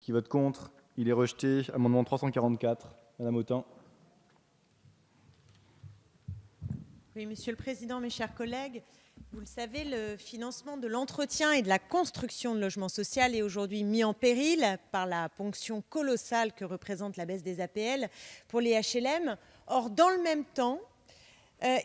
Qui vote contre? Il est rejeté. Amendement 344, Madame Autain. Oui, Monsieur le Président, mes chers collègues, vous le savez, le financement de l'entretien et de la construction de logements sociaux est aujourd'hui mis en péril par la ponction colossale que représente la baisse des APL pour les HLM. Or, dans le même temps,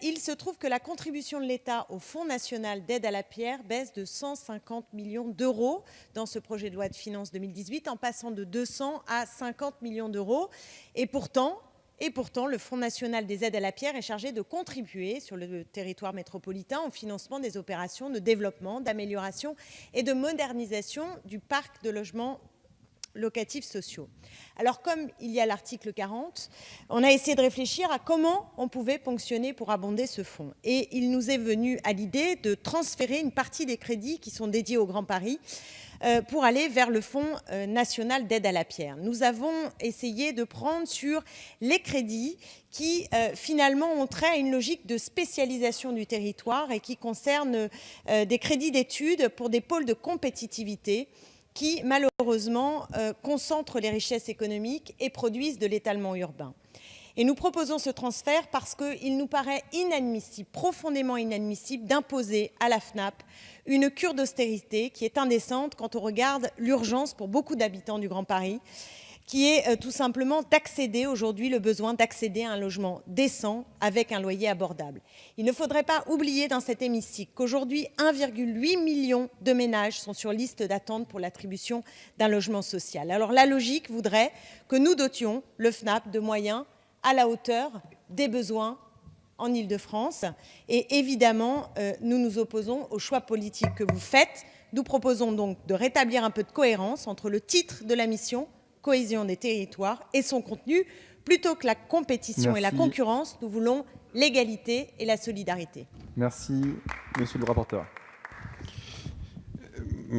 il se trouve que la contribution de l'État au Fonds national d'aide à la pierre baisse de 150 millions d'euros dans ce projet de loi de finances 2018, en passant de 200 à 50 millions d'euros. Et pourtant, le Fonds national des aides à la pierre est chargé de contribuer sur le territoire métropolitain au financement des opérations de développement, d'amélioration et de modernisation du parc de logements locatifs sociaux. Alors, comme il y a l'article 40, on a essayé de réfléchir à comment on pouvait ponctionner pour abonder ce fonds. Et il nous est venu à l'idée de transférer une partie des crédits qui sont dédiés au Grand Paris pour aller vers le Fonds national d'aide à la pierre. Nous avons essayé de prendre sur les crédits qui finalement ont trait à une logique de spécialisation du territoire et qui concernent des crédits d'études pour des pôles de compétitivité qui, malheureusement, concentrent les richesses économiques et produisent de l'étalement urbain. Et nous proposons ce transfert parce qu'il nous paraît inadmissible, profondément inadmissible, d'imposer à la FNAP une cure d'austérité qui est indécente quand on regarde l'urgence pour beaucoup d'habitants du Grand Paris, qui est tout simplement d'accéder aujourd'hui, le besoin d'accéder à un logement décent avec un loyer abordable. Il ne faudrait pas oublier dans cet hémicycle qu'aujourd'hui, 1,8 million de ménages sont sur liste d'attente pour l'attribution d'un logement social. Alors la logique voudrait que nous dotions le FNAP de moyens à la hauteur des besoins en Île-de-France. Et évidemment, nous nous opposons au choix politique que vous faites. Nous proposons donc de rétablir un peu de cohérence entre le titre de la mission cohésion des territoires et son contenu. Plutôt que la compétition Merci. Et la concurrence, nous voulons l'égalité et la solidarité. Merci, Monsieur le rapporteur.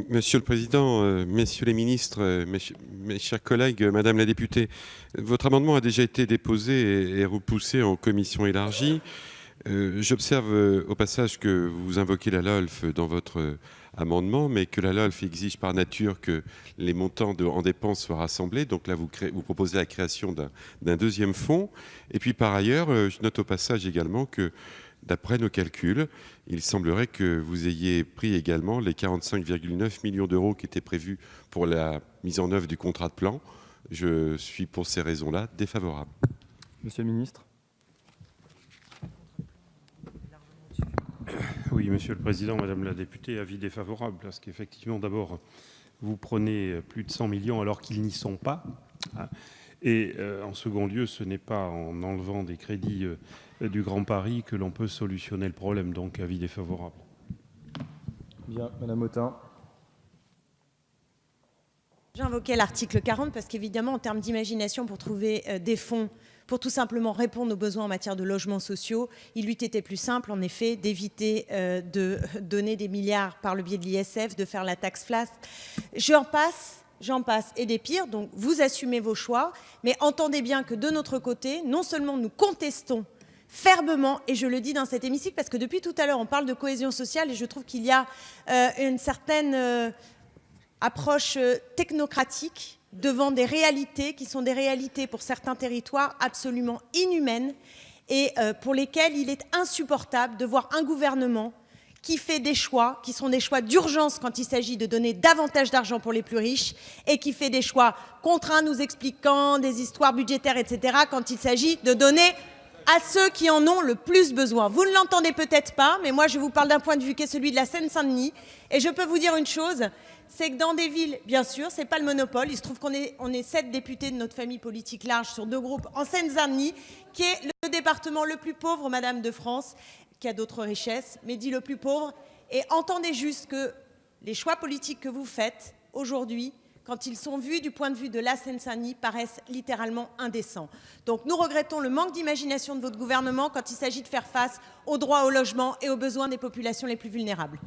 Monsieur le Président, Messieurs les ministres, mes chers collègues, Madame la députée, votre amendement a déjà été déposé et repoussé en commission élargie. J'observe au passage que vous invoquez la LOLF dans votre amendement, mais que la LOLF exige par nature que les montants en dépenses soient rassemblés. Donc là, vous proposez la création d'un deuxième fonds. Et puis par ailleurs, je note au passage également que, d'après nos calculs, il semblerait que vous ayez pris également les 45,9 millions d'euros qui étaient prévus pour la mise en œuvre du contrat de plan. Je suis pour ces raisons-là défavorable. Monsieur le ministre. Oui, Monsieur le Président, Madame la députée, avis défavorable, parce qu'effectivement, d'abord, vous prenez plus de 100 millions alors qu'ils n'y sont pas. Et en second lieu, ce n'est pas en enlevant des crédits du Grand Paris que l'on peut solutionner le problème. Donc, avis défavorable. Bien, Madame Autain. J'invoquais l'article 40 parce qu'évidemment, en termes d'imagination, pour trouver des fonds pour tout simplement répondre aux besoins en matière de logements sociaux, il eût été plus simple, en effet, d'éviter de donner des milliards par le biais de l'ISF, de faire la taxe flat. J'en passe et des pires. Donc, vous assumez vos choix, mais entendez bien que de notre côté, non seulement nous contestons fermement, et je le dis dans cet hémicycle, parce que depuis tout à l'heure, on parle de cohésion sociale et je trouve qu'il y a une certaine approche technocratique devant des réalités qui sont des réalités pour certains territoires absolument inhumaines et pour lesquelles il est insupportable de voir un gouvernement qui fait des choix qui sont des choix d'urgence quand il s'agit de donner davantage d'argent pour les plus riches et qui fait des choix contraints nous expliquant des histoires budgétaires, etc., quand il s'agit de donner à ceux qui en ont le plus besoin. Vous ne l'entendez peut-être pas, mais moi je vous parle d'un point de vue qui est celui de la Seine-Saint-Denis et je peux vous dire une chose, c'est que dans des villes, bien sûr, ce n'est pas le monopole, il se trouve qu'on est 7 députés de notre famille politique large sur 2 groupes en Seine-Saint-Denis, qui est le département le plus pauvre, Madame de France, qui a d'autres richesses, mais dit le plus pauvre. Et entendez juste que les choix politiques que vous faites aujourd'hui, quand ils sont vus du point de vue de la Seine-Saint-Denis, paraissent littéralement indécents. Donc nous regrettons le manque d'imagination de votre gouvernement quand il s'agit de faire face aux droits au logement et aux besoins des populations les plus vulnérables.